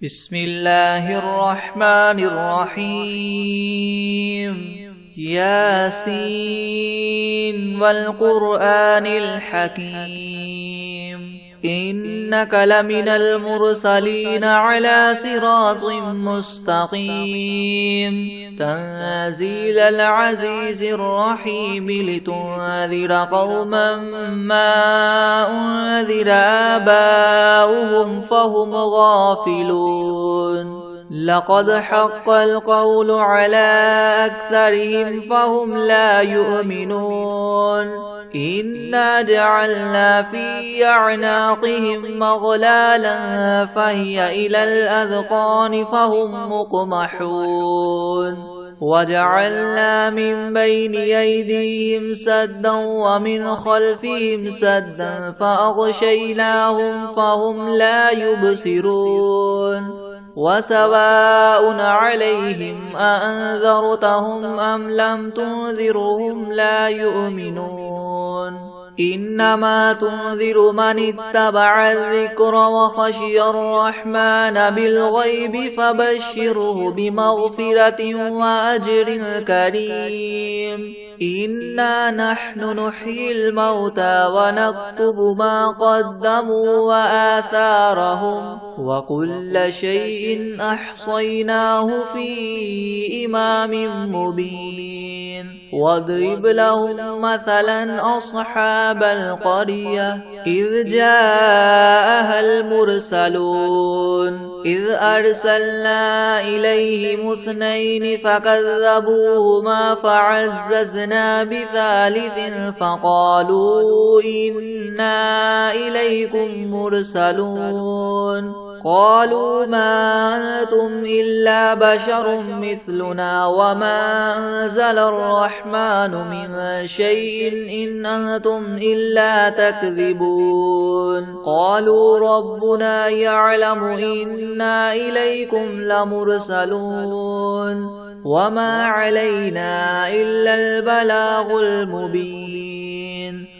بسم الله الرحمن الرحيم ياسين والقرآن الحكيم إنك لمن المرسلين على صراط مستقيم تنزيل العزيز الرحيم لتنذر قوما ما أنذر آباؤهم فهم غافلون لقد حق القول على أكثرهم فهم لا يؤمنون إنا جعلنا في أعناقهم مغلالا فهي إلى الأذقان فهم مقمحون وجعلنا من بين أيديهم سدا ومن خلفهم سدا فأغشيناهم فهم لا يبصرون وسواء عليهم أأنذرتهم أم لم تنذرهم لا يؤمنون إنما تنذر من اتبع الذكر وخشي الرحمن بالغيب فبشره بمغفرة وأجر كريم إنا نحن نحيي الموتى ونكتب ما قدموا وآثارهم وكل شيء أحصيناه في إمام مبين واضرب لهم مثلا أصحاب القرية إذ جاءها المرسلون إذ أرسلنا إليهم اثنين فكذبوهما فعززنا بثالث فقالوا إنا إليكم مرسلون قالوا ما أنتم إلا بشر مثلنا وما أنزل الرحمن من شيء إن أنتم إلا تكذبون قالوا ربنا يعلم إنا إليكم لمرسلون وما علينا إلا البلاغ المبين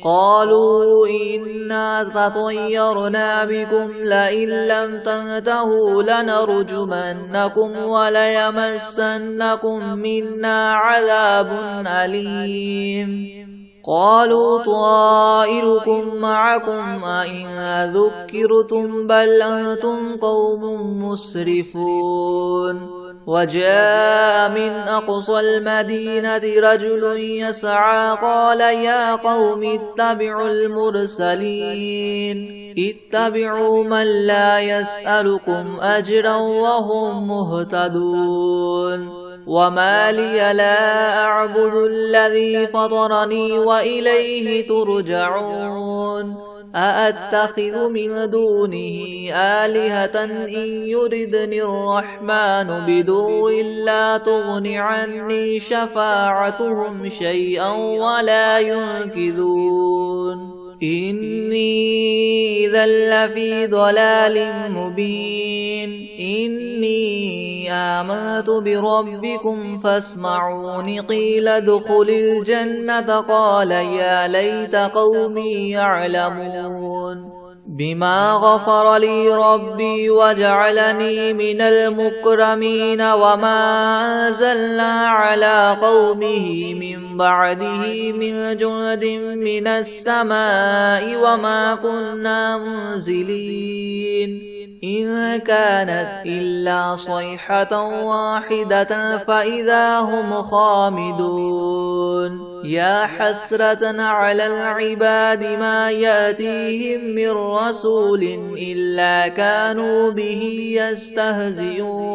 قالوا إنا تطيرنا بكم لئن لم تنتهوا لنرجمنكم وليمسنكم منا عذاب أليم قالوا طائركم معكم أئن ذكرتم بل أنتم قوم مسرفون وجاء من أقصى المدينة رجل يسعى قال يا قوم اتبعوا المرسلين اتبعوا من لا يسألكم أجرا وهم مهتدون وما لي لا أعبد الذي فطرني وإليه ترجعون أأتخذ من دونه آلهة إن يردني الرحمن بدر لا تغن عني شفاعتهم شيئا ولا ينقذون إني إذا لفي ضلال مبين إني آمنت بربكم فاسمعون قيل ادخل الجنة قال يا ليت قومي يعلمون بما غفر لي ربي وجعلني من المكرمين وما أنزلنا على قومه من بعده من جند من السماء وما كنا منزلين إن كانت إلا صيحة واحدة فإذا هم خامدون يا حسرة على العباد ما يأتيهم من رسول إلا كانوا به يستهزئون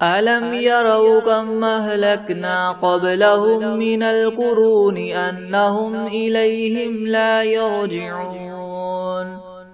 ألم يروا كم أهلكنا قبلهم من القرون أنهم إليهم لا يرجعون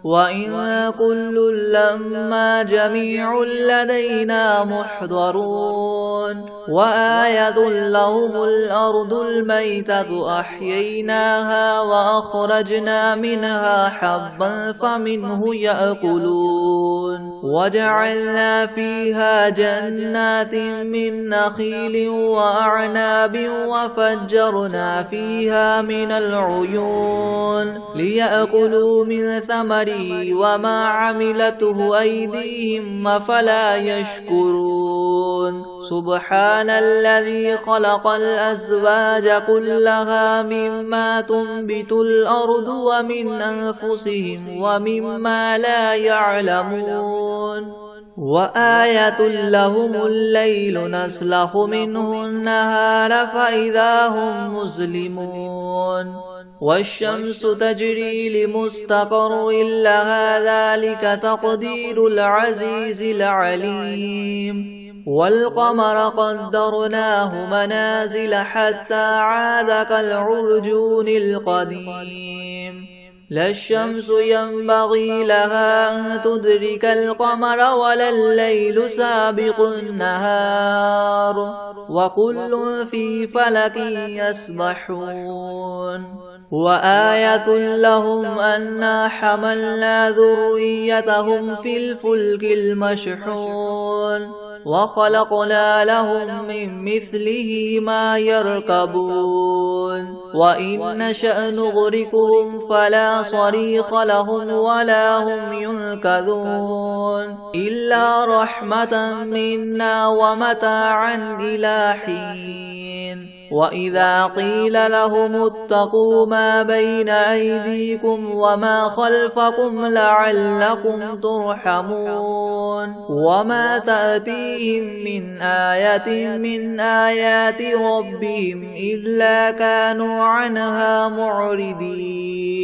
وإن كل لما جميع لدينا محضرون وآية لهم الأرض الميتة أحييناها وأخرجنا منها حبا فمنه يأكلون وجعلنا فيها جنات من نخيل وأعناب وفجرنا فيها من العيون ليأكلوا من ثمره الثمر وما عملته أيديهم أفلا يشكرون سبحان الذي خلق الأزواج كلها مما تنبت الأرض ومن أنفسهم ومما لا يعلمون وآية لهم الليل نسلخ منه النهار فإذا هم مظلمون والشمس تجري لمستقر لها ذلك تقدير العزيز العليم والقمر قدرناه منازل حتى عاد كالعرجون القديم لا الشمس ينبغي لها أن تدرك القمر ولا الليل سابق النهار وكل في فلك يسبحون وآية لهم أنا حملنا ذريتهم في الفلك المشحون وخلقنا لهم من مثله ما يركبون وإن نشأ نغرقهم فلا صريخ لهم ولا هم ينقذون إلا رحمة منا ومتاعا إلى حين وإذا قيل لهم اتقوا ما بين أيديكم وما خلفكم لعلكم ترحمون وما تأتيهم من آية من آيات ربهم إلا كانوا عنها معرضين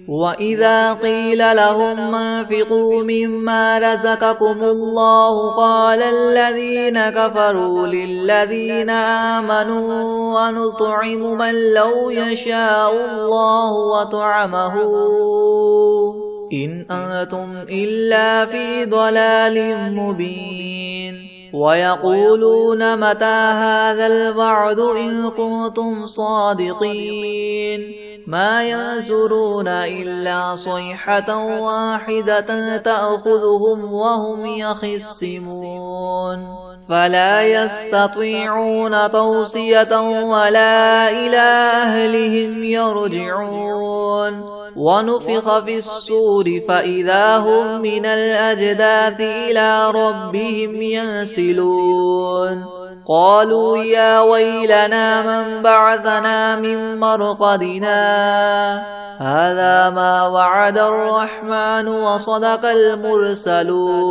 وإذا قيل لهم انفقوا مما رزقكم الله قال الذين كفروا للذين آمنوا ونطعم من لو يشاء الله وطعمه إن أنتم إلا في ضلال مبين ويقولون متى هذا الوعد إن كنتم صادقين ما ينظرون إلا صيحة واحدة تأخذهم وهم يخصمون فلا يستطيعون توصية ولا إلى أهلهم يرجعون ونفخ في الصور فإذا هم من الأجداث إلى ربهم ينسلون قالوا يا ويلنا من بعثنا من مرقدنا هذا ما وعد الرحمن وصدق المرسلون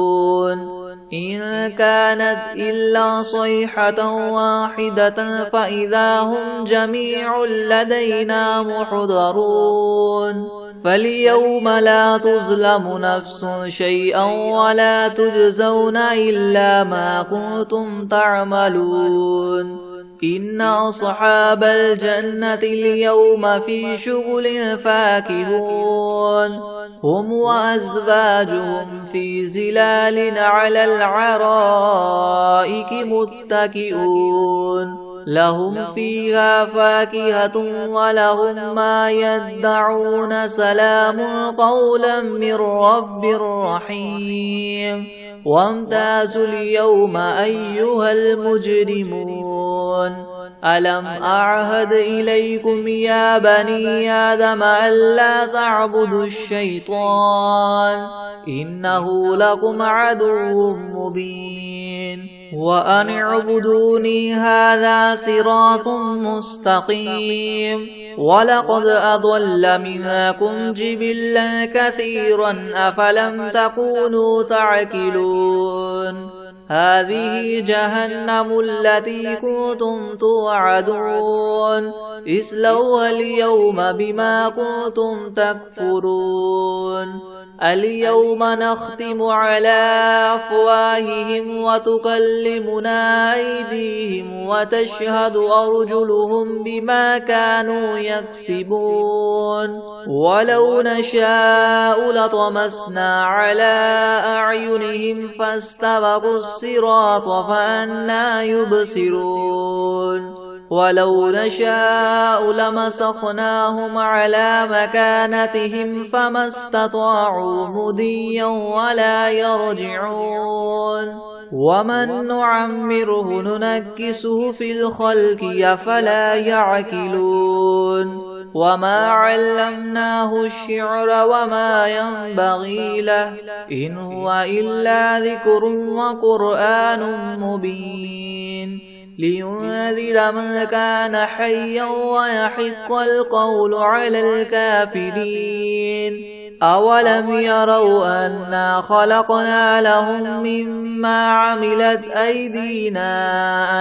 إن كانت إلا صيحة واحدة فإذا هم جميع لدينا محضرون فاليوم لا تظلم نفس شيئا ولا تجزون إلا ما كنتم تعملون إن أصحاب الجنة اليوم في شغل فاكهون هم وأزواجهم في ظلال على العرائك متكئون لهم فيها فاكهة ولهم ما يدعون سلام قولا من رب رحيم وامتازوا اليوم أيها المجرمون ألم أعهد إليكم يا بني آدم ألا تعبدوا الشيطان إنه لكم عدو مبين وأن اعبدوني هذا صراط مستقيم ولقد أضل منكم جبلا كثيرا أفلم تكونوا تعقلون هذه جهنم التي كنتم توعدون اصلوها اليوم بما كنتم تكفرون اليوم نختم على أفواههم وتكلمنا أيديهم وتشهد أرجلهم بما كانوا يكسبون ولو نشاء لطمسنا على أعينهم فاستبقوا الصراط فأنى يبصرون ولو نشاء لمسخناهم على مكانتهم فما استطاعوا مضيا ولا يرجعون ومن نعمره ننكسه في الخلق أفلا يعقلون وما علمناه الشعر وما ينبغي له إن هو إلا ذكر وقرآن مبين لينذر من كان حيا ويحق القول على الكافرين أولم يروا أنا خلقنا لهم مما عملت أيدينا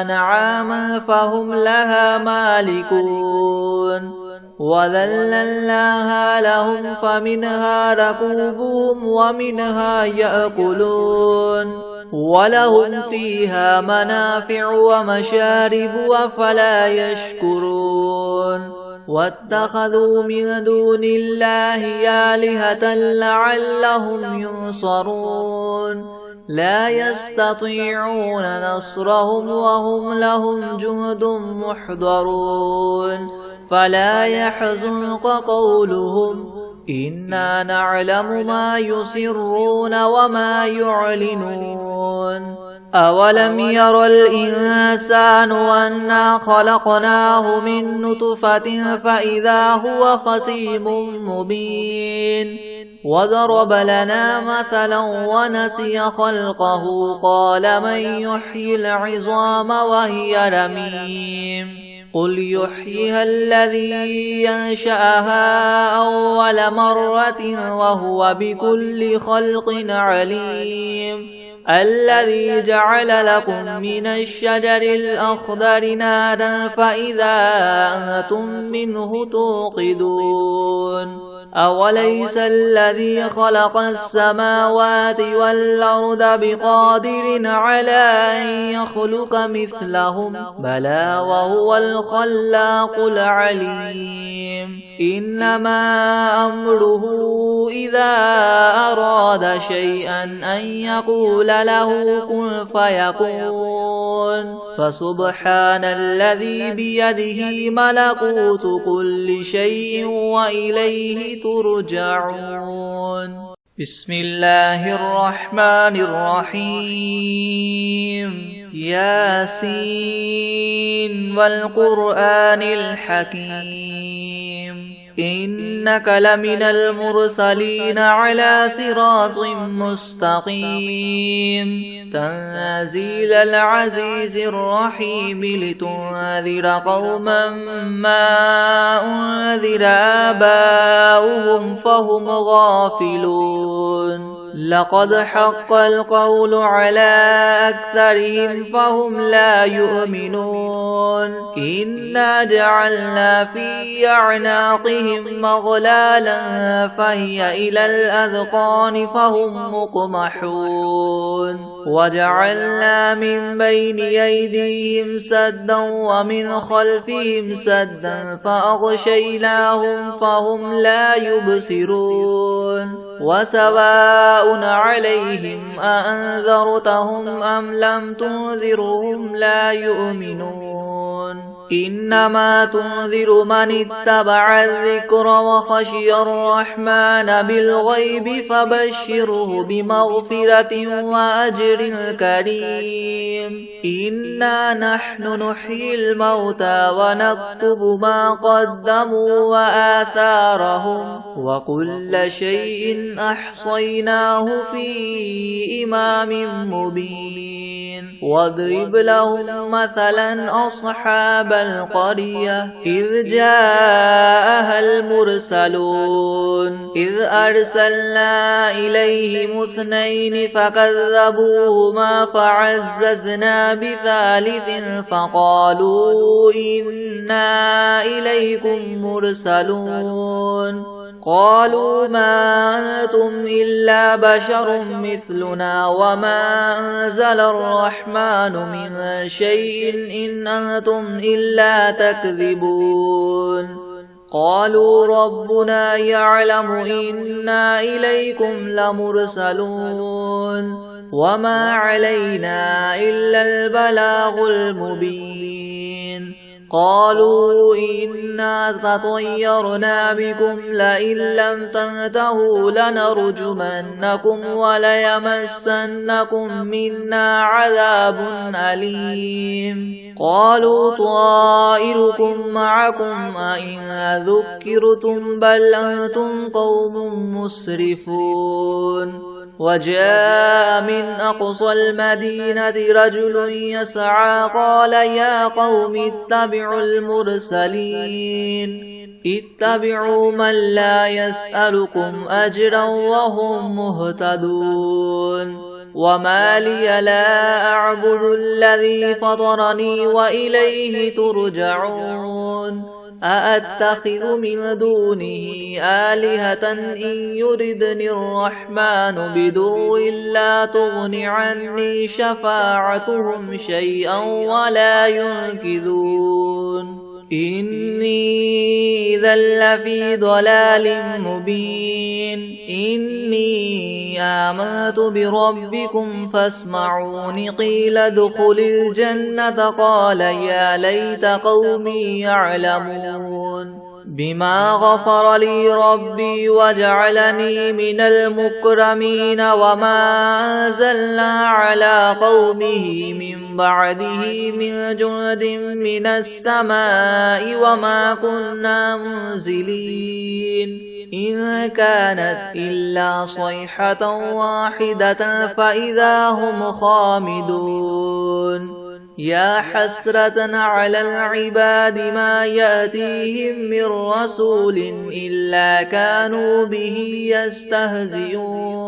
أنعاما فهم لها مالكون وذللناها لهم فمنها ركوبهم ومنها يأكلون ولهم فيها منافع ومشارب أفلا يشكرون واتخذوا من دون الله آلهة لعلهم ينصرون لا يستطيعون نصرهم وهم لهم جند محضرون فلا يحزنك قولهم إنا نعلم ما يسرون وما يعلنون أولم ير الإنسان أنا خلقناه من نطفة فإذا هو خصيم مبين وضرب لنا مثلا ونسي خلقه قال من يحيي العظام وهي رميم قل يحييها الذي ينشأها أول مرة وهو بكل خلق عليم الذي جعل لكم من الشجر الأخضر نارا فإذا أنتم منه توقدون أوليس الذي خلق السماوات والأرض بقادر على أن يخلق مثلهم بلى وهو الخلاق العليم إنما أمره إذا أراد شيئا أن يقول له كن فيكون فسبحان الذي بيده ملكوت كل شيء وإليه ترجعون بسم الله الرحمن الرحيم ياسين والقرآن الحكيم إنك لمن المرسلين على صراط مستقيم تنزيل العزيز الرحيم لتنذر قوما ما أنذر آباؤهم فهم غافلون لقد حق القول على أكثرهم فهم لا يؤمنون إنا جعلنا في أعناقهم مغلالا فهي إلى الأذقان فهم مقمحون وجعلنا من بين أيديهم سدا ومن خلفهم سدا فأغشيناهم فهم لا يبصرون وسواء عليهم أأنذرتهم أم لم تنذرهم لا يؤمنون إنما تنذر من اتبع الذكر وخشي الرحمن بالغيب فبشره بمغفرة وأجر كريم إنا نحن نحيي الموتى ونكتب ما قدموا وآثارهم وكل شيء أحصيناه في إمام مبين واضرب لهم مثلا أصحاب القرية إذ جاءها المرسلون إذ أرسلنا إليهم 2 فكذبوهما فعززنا بثالث فقالوا إنا إليكم مرسلون قالوا ما أنتم إلا بشر مثلنا وما أنزل الرحمن من شيء إن أنتم إلا تكذبون قالوا ربنا يعلم إنا إليكم لمرسلون وما علينا إلا البلاغ المبين قالوا إنا تطيرنا بكم لئن لم تنتهوا لنرجمنكم وليمسنكم منا عذاب أليم قالوا طائركم معكم أئن ذكرتم بل أنتم قوم مسرفون وجاء من أقصى المدينة رجل يسعى قال يا قوم اتبعوا المرسلين اتبعوا من لا يسألكم أجرا وهم مهتدون وما لي لا أعبد الذي فطرني وإليه ترجعون أأتخذ من دونه آلهة إن يردني الرحمن بدر لا تغن عني شفاعتهم شيئا ولا ينقذون إني إذا لفي ضلال مبين إني آمنت بربكم فاسمعون قيل ادخل الجنة قال يا ليت قومي يعلمون بما غفر لي ربي وجعلني من المكرمين وما أنزلنا على قومه من بعده من جند من السماء وما كنا منزلين إن كانت إلا صيحة واحدة فإذا هم خامدون يا حسرة على العباد ما يأتيهم من رسول إلا كانوا به يستهزئون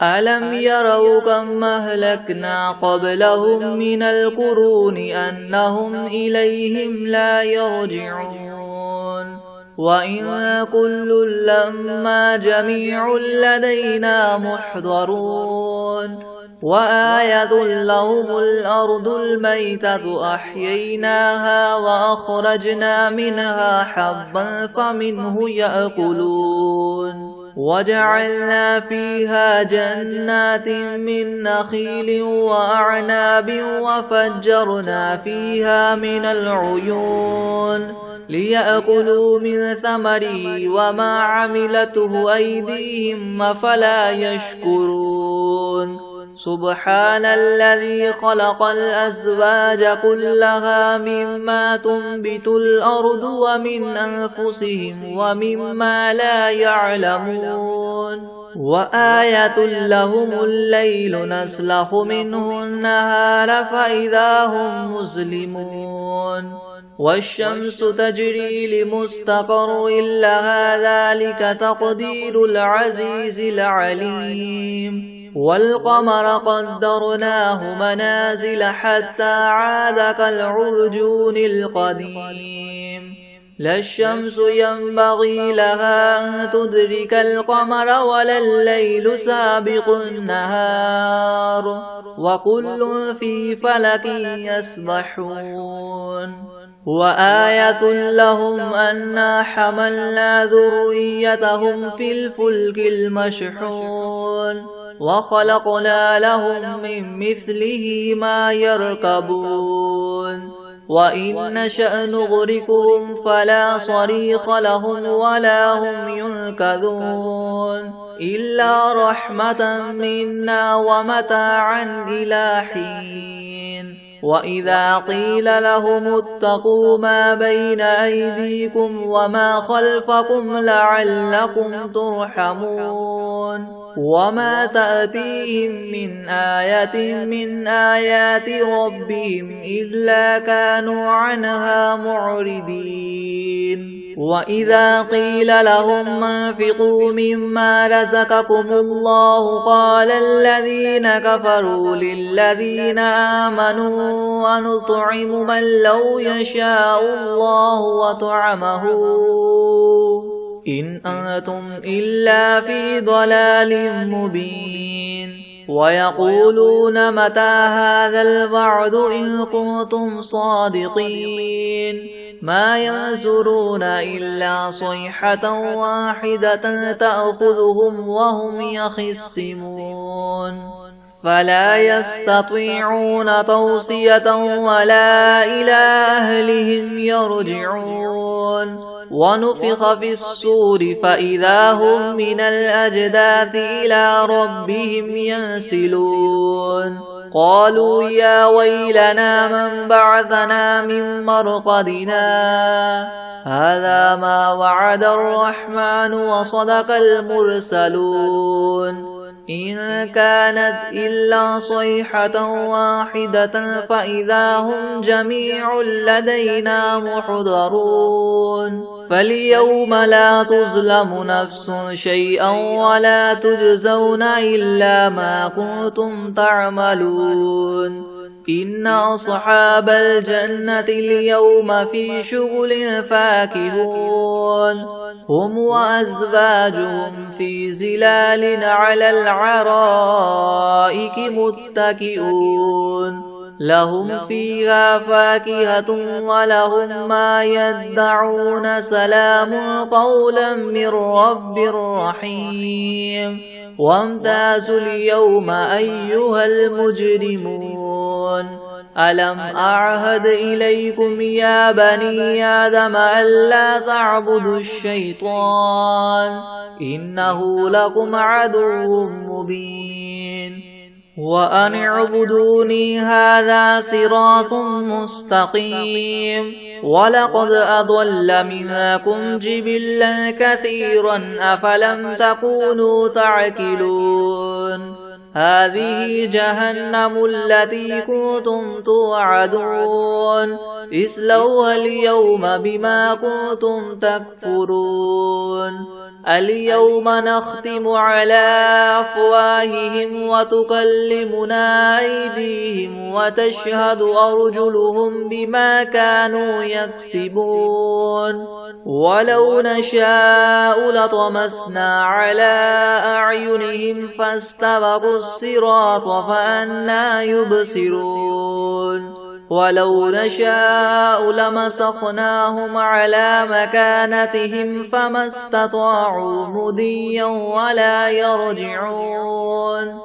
ألم يروا كم أهلكنا قبلهم من القرون أنهم إليهم لا يرجعون وإن كل لما جميع لدينا محضرون وآية لهم الأرض الميتة أحييناها وأخرجنا منها حبا فمنه يأكلون وجعلنا فيها جنات من نخيل وأعناب وفجرنا فيها من العيون ليأكلوا من ثمره وما عملته أيديهم أفلا يشكرون سبحان الذي خلق الأزواج كلها مما تنبت الأرض ومن أنفسهم ومما لا يعلمون وآية لهم الليل نسلخ منه النهار فإذا هم مظلمون والشمس تجري لمستقر لها ذلك تقدير العزيز العليم والقمر قدرناه منازل حتى عاد كالعرجون القديم لا الشمس ينبغي لها أن تدرك القمر ولا الليل سابق النهار وكل في فلك يسبحون وآية لهم أنا حملنا ذريتهم في الفلك المشحون وخلقنا لهم من مثله ما يركبون وإن نشأ نغرقهم فلا صريخ لهم ولا هم ينقذون إلا رحمة منا ومتاعا إلى حين وإذا قيل لهم اتقوا ما بين أيديكم وما خلفكم لعلكم ترحمون وما تأتيهم من آية من آيات ربهم إلا كانوا عنها معرضين وإذا قيل لهم انفقوا مما رزقكم الله قال الذين كفروا للذين آمنوا ونطعم من لو يشاء الله وطعمه إن أنتم إلا في ضلال مبين ويقولون متى هذا الوعد إن كنتم صادقين ما ينظرون إلا صيحة واحدة تأخذهم وهم يخصمون فلا يستطيعون توصية ولا إلى أهلهم يرجعون ونفخ في الصور فإذا هم من الأجداث إلى ربهم ينسلون قالوا يا ويلنا من بعثنا من مرقدنا هذا ما وعد الرحمن وصدق المرسلون إن كانت إلا صيحة واحدة فإذا هم جميع لدينا محضرون فاليوم لا تظلم نفس شيئا ولا تجزون إلا ما كنتم تعملون إن أصحاب الجنة اليوم في شغل فاكهون هم وأزواجهم في زلال على العرائك متكئون لهم فيها فاكهة ولهم ما يدعون سلام قولا من رب رحيم وامتازوا اليوم أيها المجرمون ألم أعهد إليكم يا بني آدم ألا تعبدوا الشيطان إنه لكم عدو مبين وأن اعبدوني هذا صراط مستقيم ولقد أضل منكم جبلا كثيرا أفلم تكونوا تعقلون هذه جهنم التي كنتم توعدون اصلوها اليوم بما كنتم تكفرون اليوم نختم على أفواههم وتكلمنا أيديهم وتشهد أرجلهم بما كانوا يكسبون ولو نشاء لطمسنا على أعينهم فاستبقوا الصراط فأنى يبصرون ولو نشاء لمسخناهم على مكانتهم فما استطاعوا مضيا ولا يرجعون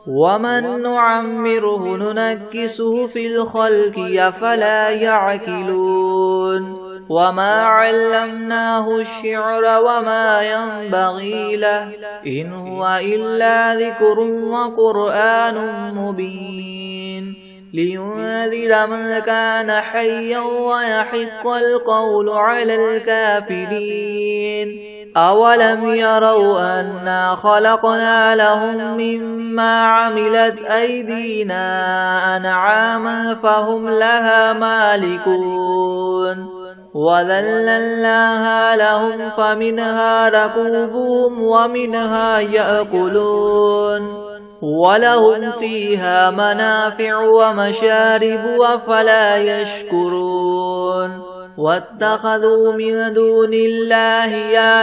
ومن نعمره ننكسه في الخلق أفلا يعقلون وما علمناه الشعر وما ينبغي له إن هو إلا ذكر وقرآن مبين لينذر من كان حيا ويحق القول على الكافرين أولم يروا أنا خلقنا لهم مما عملت أيدينا أنعاما فهم لها مالكون وذللناها لهم فمنها ركوبهم ومنها يأكلون ولهم فيها منافع ومشارب أفلا يشكرون واتخذوا من دون الله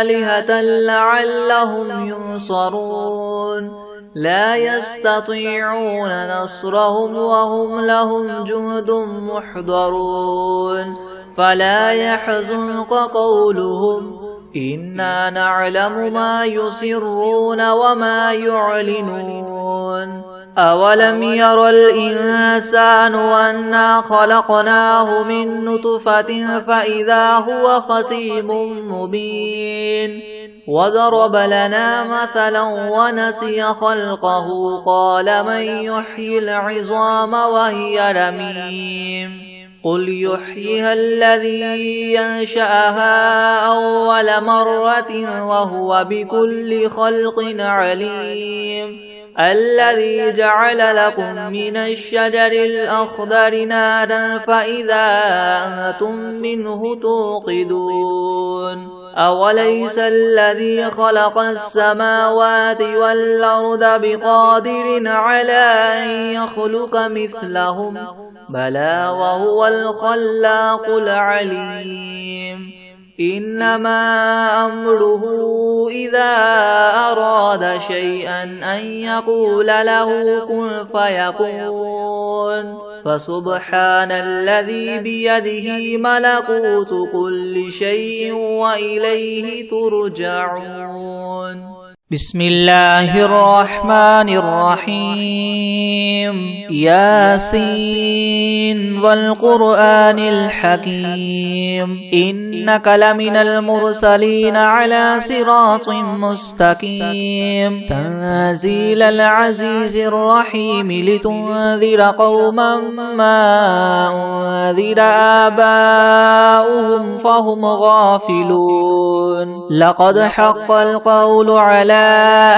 آلهة لعلهم ينصرون لا يستطيعون نصرهم وهم لهم جند محضرون فلا يحزنك قولهم إنا نعلم ما يسرون وما يعلنون أولم ير الإنسان أنا خلقناه من نطفة فإذا هو خصيم مبين وضرب لنا مثلا ونسي خلقه قال من يحيي العظام وهي رميم قل يحييها الذي ينشأها أول مرة وهو بكل خلق عليم الذي جعل لكم من الشجر الأخضر نارا فإذا أنتم منه توقدون أوليس الذي خلق السماوات والأرض بقادر على أن يخلق مثلهم بلى وهو الخلاق العليم إنما أمره إذا أراد شيئا أن يقول له كن فيكون فسبحان الذي بيده ملكوت كل شيء وإليه ترجعون. بسم الله الرحمن الرحيم ياسين والقرآن الحكيم إنك لمن المرسلين على صراط مستقيم تنزيل العزيز الرحيم لتنذر قوما ما أنذر آباؤهم فهم غافلون لقد حق القول على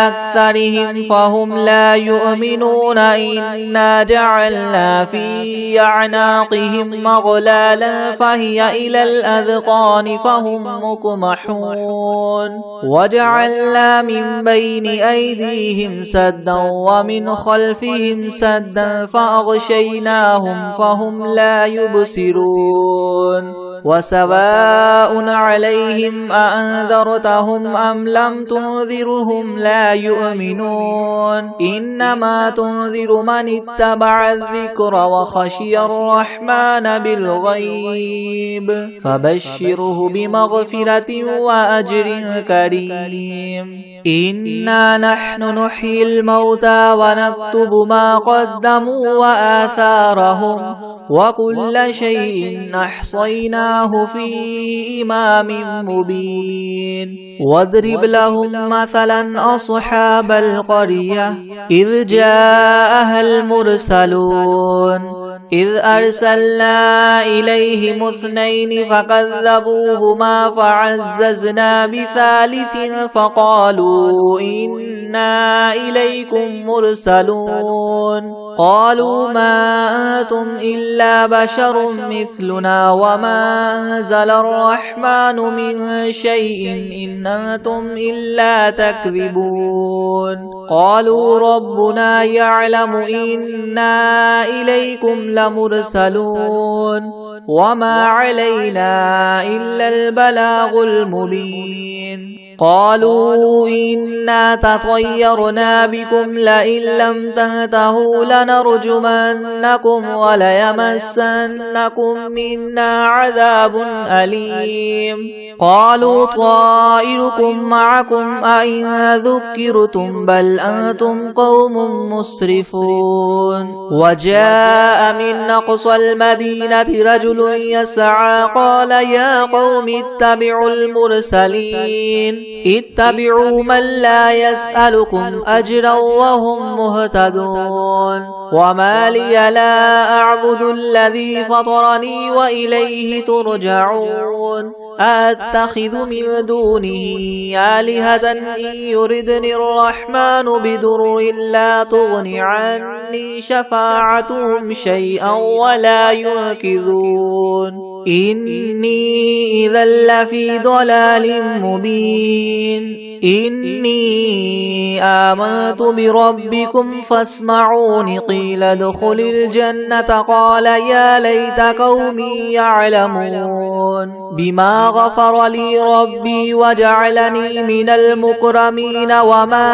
أكثرهم فهم لا يؤمنون إنا جعلنا في أعناقهم مغلالا فهي إلى الأذقان فهم مقمحون وجعلنا من بين أيديهم سدا ومن خلفهم سدا فأغشيناهم فهم لا يبصرون وسواء عليهم أأنذرتهم أم لم تنذرهم لا يؤمنون إنما تنذر من اتبع الذكر وخشي الرحمن بالغيب فبشره بمغفرة وأجر كريم إنا نحن نحيي الموتى ونكتب ما قدموا وآثارهم وكل شيء أحصيناه في إمام مبين واضرب لهم مثلا أصحاب القرية إذ جاءها المرسلون إذ أرسلنا إليهم 2 فكذبوهما فعززنا بثالث فقالوا إنا إليكم مرسلون قالوا ما أنتم إلا بشر مثلنا وما أنزل الرحمن من شيء إن أنتم إلا تكذبون قالوا ربنا يعلم إنا إليكم لمرسلون وما علينا إلا البلاغ المبين قالوا إنا تطيرنا بكم لئن لم تنتهوا لنرجمنكم وليمسنكم منا عذاب أليم قالوا طائركم معكم أئن ذكرتم بل أنتم قوم مسرفون وجاء من أقصى المدينة رجل يسعى قال يا قوم اتبعوا المرسلين اتبعوا من لا يسألكم أجرا وهم مهتدون وما لي لا أعبد الذي فطرني وإليه ترجعون أأتخذ من دونه آلهة إن يردني الرحمن بضر لا تغن عني شفاعتهم شيئا ولا ينقذون إني إذا لفي ضلال مبين إني آمنت بربكم فاسمعون قيل ادخل الجنة قال يا ليت قومي يعلمون بما غفر لي ربي وجعلني من المكرمين وما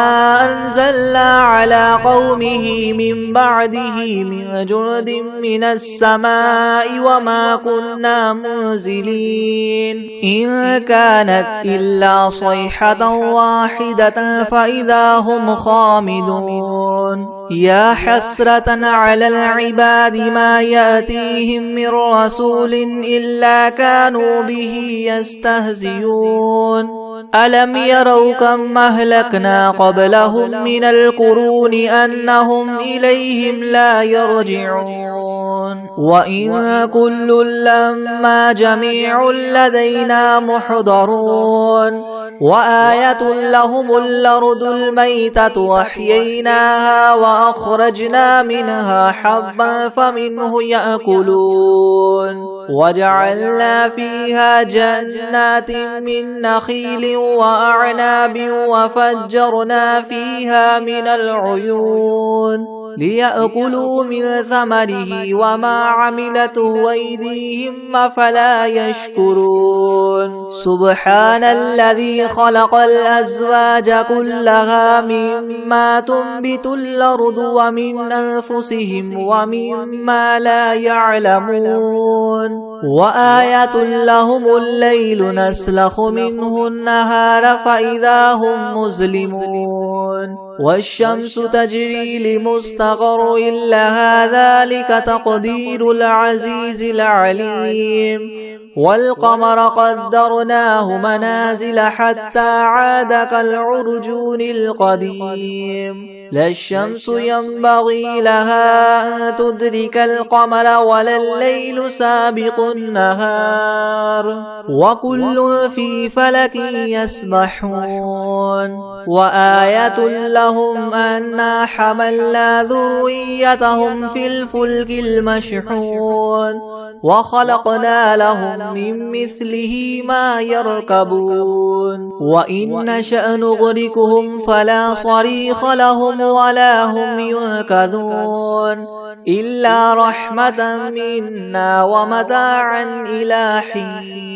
أنزلنا على قومه من بعده من جند من السماء وما كنا منزلين إن كانت إلا صيحة واحدة فإذا هم خامدون يا حسرة على العباد ما يأتيهم من رسول إلا كانوا به يستهزئون ألم يروا كم أهلكنا قبلهم من القرون أنهم إليهم لا يرجعون وإن كل لما جميع لدينا محضرون وآية لهم الأرض الميتة وأحييناها وأخرجنا منها حبا فمنه يأكلون وجعلنا فيها جنات من نخيل وأعناب وفجرنا فيها من العيون ليأكلوا من ثمره وما عملته أيديهم أفلا يشكرون سبحان الذي خلق الأزواج كلها مما تنبت الأرض ومن أنفسهم ومما لا يعلمون وآية لهم الليل نسلخ منه النهار فإذا هم مظلمون والشمس تجري لمستقر لها ذلك تقدير العزيز العليم والقمر قدرناه منازل حتى عاد كالعرجون القديم لا الشمس ينبغي لها أن تدرك القمر ولا الليل سابق النهار وكل في فلك يسبحون وآية لهم أنا حملنا ذريتهم في الفلك المشحون وخلقنا لهم من مثله ما يركبون وإن نشأ نغرقهم فلا صريخ لهم ولا هم ينقذون إلا رحمة منا ومتاعا إلى حين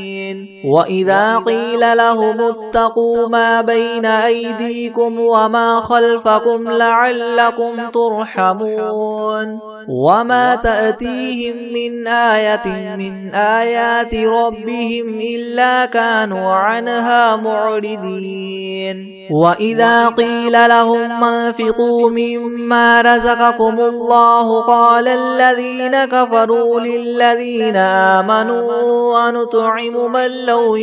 وإذا قيل لهم اتقوا ما بين أيديكم وما خلفكم لعلكم ترحمون وما تأتيهم من آية من آيات ربهم إلا كانوا عنها معرضين وإذا قيل لهم انفقوا مما رزقكم الله قال الذين كفروا للذين آمنوا أنطعم من لو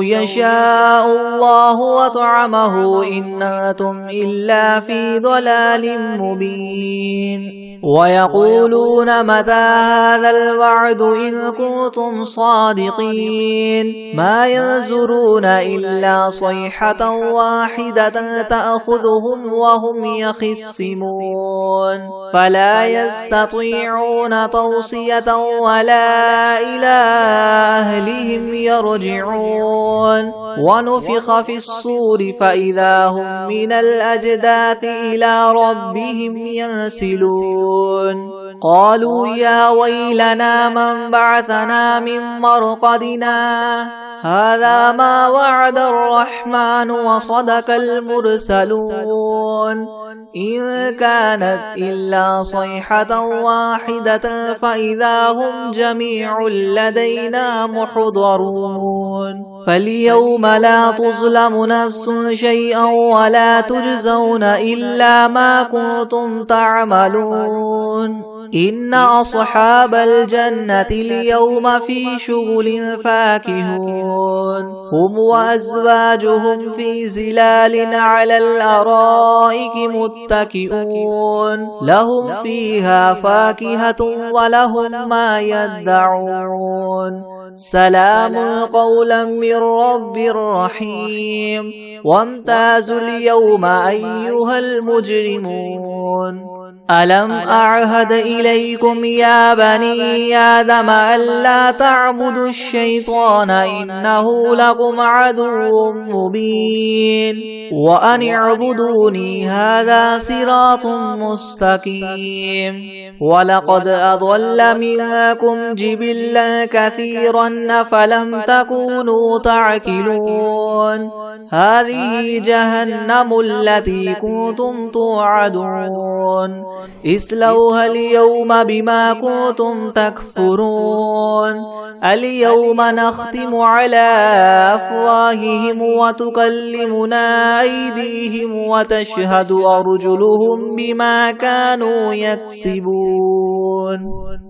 يشاء الله وطعمه إن أنتم إلا في ضلال مبين ويقولون متى هذا الوعد إن كنتم صادقين ما ينظرون إلا صيحة واحدة تأخذهم وهم يخصمون فلا يستطيعون توصية ولا إلى أهلهم يرجعون ونفخ في الصور فإذا هم من الأجداث إلى ربهم ينسلون قالوا يا ويلنا من بعثنا من مرقدنا هذا ما وعد الرحمن وصدق المرسلون إن كانت إلا صيحة واحدة فإذا هم جميع لدينا محضرون فاليوم لا تظلم نفس شيئا ولا تجزون إلا ما كنتم تعملون إن أصحاب الجنة اليوم في شغل فاكهون هم وأزواجهم في زلال على الأرائك متكئون لهم فيها فاكهة ولهم ما يدعون سلام قولا من رب رحيم وامتازوا اليوم أيها المجرمون ألم أعهد إليكم يا بني آدم ألا تعبدوا الشيطان إنه لكم عدو مبين وأن اعبدوني هذا صراط مستقيم ولقد أضل منكم جبلا كثيرا فلم تكونوا تعقلون هذه جهنم التي كنتم توعدون اسلوها اليوم بما كنتم تكفرون اليوم نختم على أفواههم وتكلمنا أيديهم وتشهد أرجلهم بما كانوا يكسبون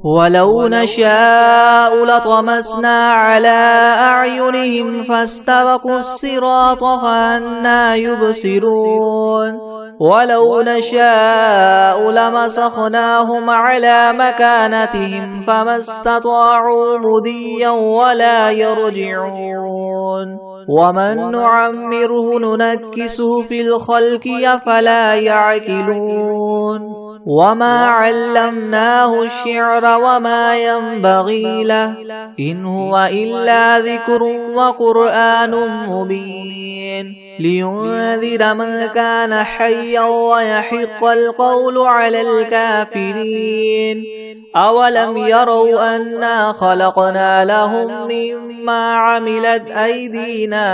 ولو نشاء لطمسنا على أعينهم فاستبقوا الصراط فأنى يبصرون ولو نشاء لمسخناهم على مكانتهم فما استطاعوا مضيا ولا يرجعون ومن نعمره ننكسه في الخلق أفلا يعقلون وما علمناه الشعر وما ينبغي له إن هو إلا ذكر وقرآن مبين لينذر من كان حيا ويحق القول على الكافرين أولم يروا أنا خلقنا لهم مما عملت أيدينا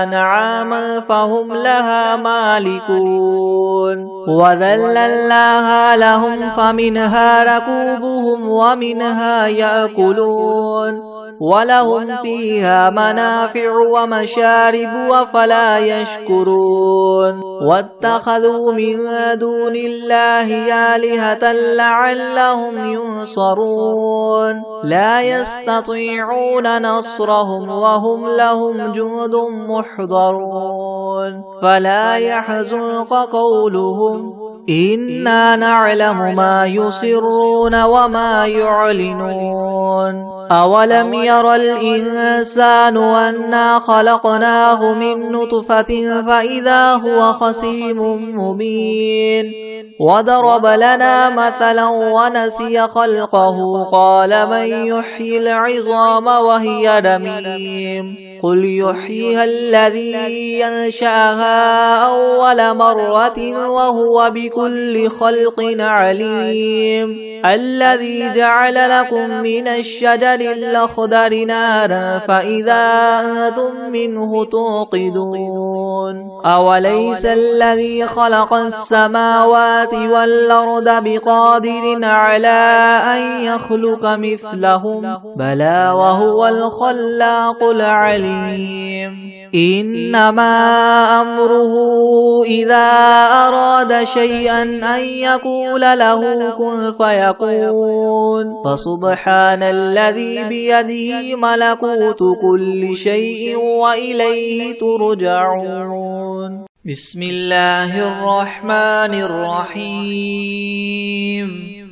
أنعاما فهم لها مالكون وذللناها لهم فمنها ركوبهم ومنها يأكلون ولهم فيها منافع ومشارب وفلا يشكرون واتخذوا من دون الله آلهة لعلهم ينصرون لا يستطيعون نصرهم وهم لهم جند محضرون فلا يحزنك قولهم إنا نعلم ما يسرون وما يعلنون أولم ير الإنسان أنا خلقناه من نطفة فإذا هو خصيم مبين وضرب لنا مثلا ونسي خلقه قال من يحيي العظام وهي رميم قل يحييها الذي ينشأها أول مرة وهو بكل خلق عليم الذي جعل لكم من الشجر الأخضر نارا فإذا أنتم منه توقدون أوليس الذي خلق السماوات والأرض بقادر على أن يخلق مثلهم بلى وهو الخلاق العليم إنما أمره إذا أراد شيئا أن يقول له كن فيكون فسبحان الذي بيده ملكوت كل شيء وإليه ترجعون بسم الله الرحمن الرحيم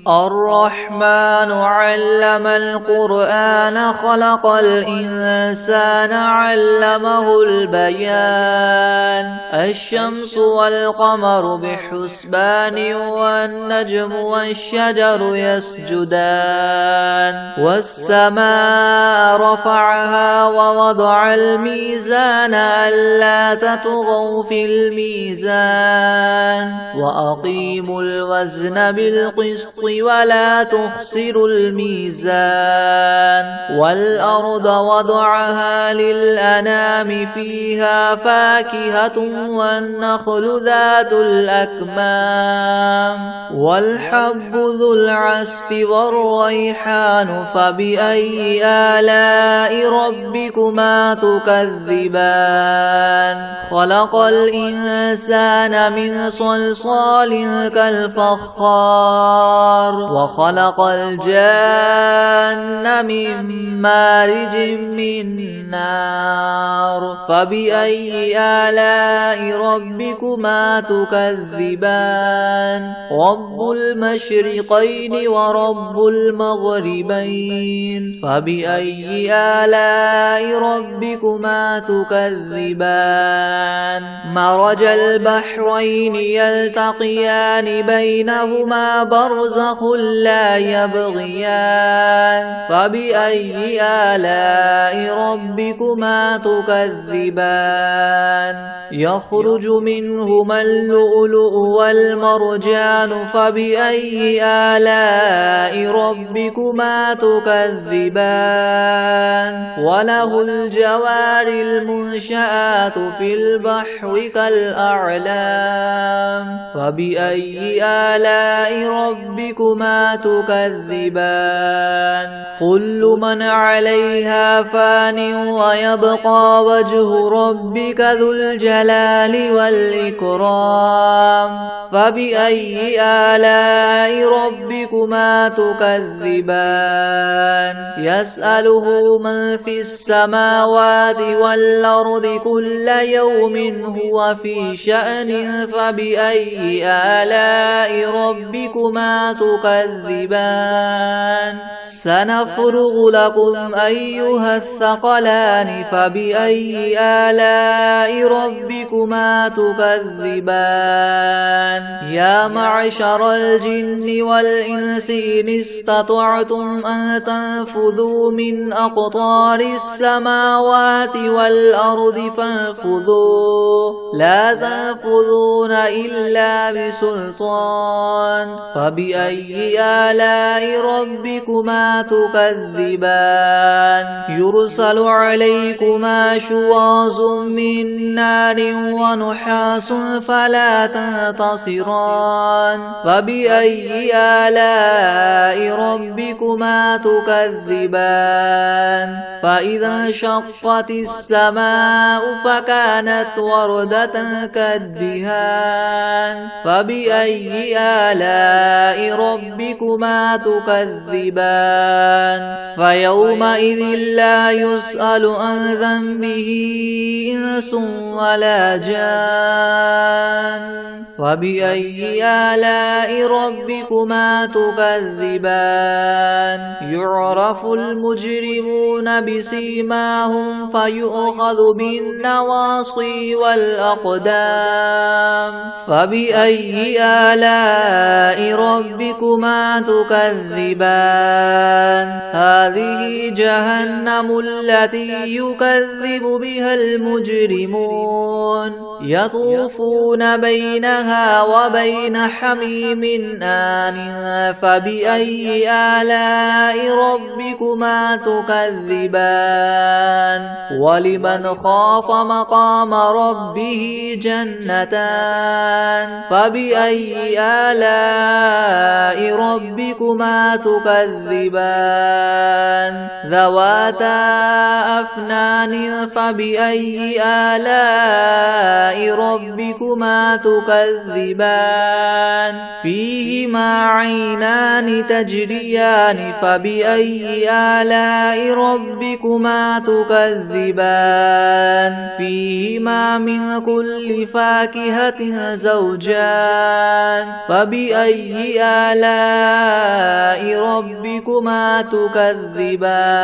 الرحمن علم القرآن خلق الإنسان علمه البيان الشمس والقمر بحسبان والنجم والشجر يسجدان والسماء رفعها ووضع الميزان ألا تطغوا في الميزان وأقيموا الوزن بالقسط ولا تخسروا الميزان والأرض وضعها للأنام فيها فاكهة والنخل ذات الأكمام والحب ذو العصف والريحان فبأي آلاء ربكما تكذبان خلق الإنسان من صلصال كالفخار وخلق الجان من مارج من نار فبأي آلاء ربكما تكذبان رب المشرقين ورب المغربين فبأي آلاء ربكما تكذبان مرج البحرين يلتقيان بينهما برزخ لا يبغيان فبأي آلاء ربكما تكذبان يخرج منهما اللؤلؤ والمرجان فبأي آلاء ربكما تكذبان وله الجوار المنشآت في البحر كالأعلام فبأي آلاء ربكما تكذبان كل من عليها فان ويبقى وجه ربك ذو الجلال والإكرام فبأي آلاء ربكما تكذبان يسأله من في السماوات والأرض كل يوم هو في شأن فبأي آلاء ربكما تكذبان سنفرغ لكم أيها الثقلان فبأي آلاء ربكما تكذبان يا معشر الجن والإنس إن استطعتم أن تنفذوا من أقطار السماوات والأرض فانفذوا لا تنفذون إلا بسلطان فبأي آلاء ربكما تكذبان يرسل عليكما شواظ من نار ونحاس فلا تنتصران فبأي آلاء ربكما تكذبان فإذا انشقت السماء فكانت وردة كالدهان فبأي آلاء ربكما تكذبان فيومئذ لا يسأل عن ذنبه إنس ولا جان فبأي آلاء ربكما تكذبان يعرف المجرمون بسيماهم فيؤخذ بالنواصي والأقدام فبأي آلاء ربكما تكذبان هذه جهنم التي يكذب بها المجرمون يطوفون بينها وبين حميم آن فبأي آلاء ربكما تكذبان ولمن خاف مقام ربه جنتان فبأي آلاء ربكما تكذبان ذواتا أفنان فبأي آلاء ربكما تكذبان فيهما عينان تجريان فبأي آلاء ربكما تكذبان فيهما من كل فاكهة زوجان فبأي آلاء ربكما تكذبان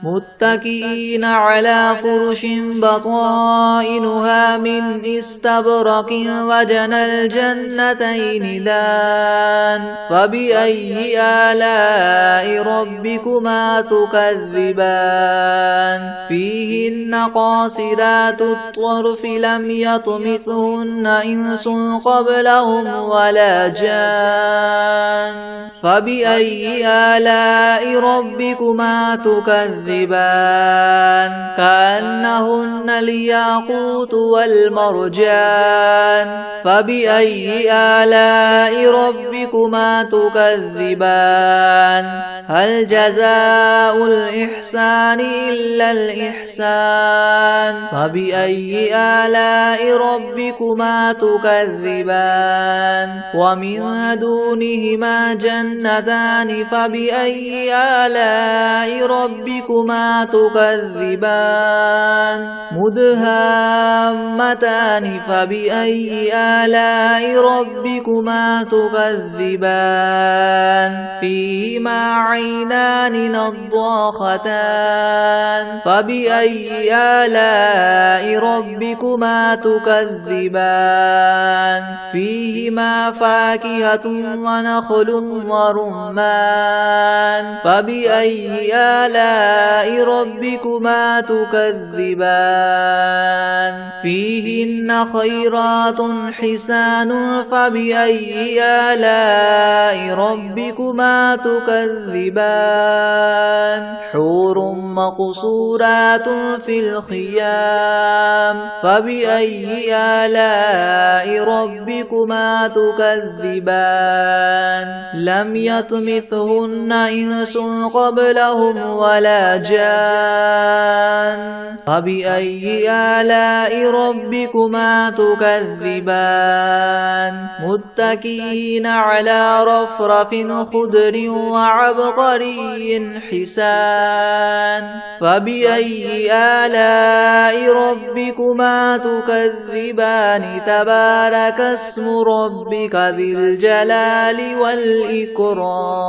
متكئين على فرش بطائنها من استبرق وجنى الجنتين دان فبأي آلاء ربكما تكذبان فيهن قاصرات الطرف لم يطمثهن إنس قبلهم ولا جان فبأي آلاء ربكما تكذبان كأنهن الياقوت والمرجان فبأي آلاء ربكما تكذبان هل جزاء الإحسان إلا الإحسان فبأي آلاء ربكما تكذبان ومن دونهما جنتان فبأي آلاء ربكما تكذبان مدهامتان فبأي آلاء ربكما تكذبان فيهما عينان نضاختان فبأي آلاء ربكما تكذبان فيهما فاكهة ونخل ورمان فبأي آلاء ربكما تكذبان فيهن خيرات حسان فبأي آلاء ربكما تكذبان حور مقصورات في الخيام فبأي آلاء ربكما تكذبان لم يطمثهن إنس قبلهم ولا جان فبأي آلاء ربكما تكذبان متكئين على رفرف خضر وعبقري حسان فبأي آلاء ربكما تكذبان تبارك اسم ربك ذي الجلال والإكرام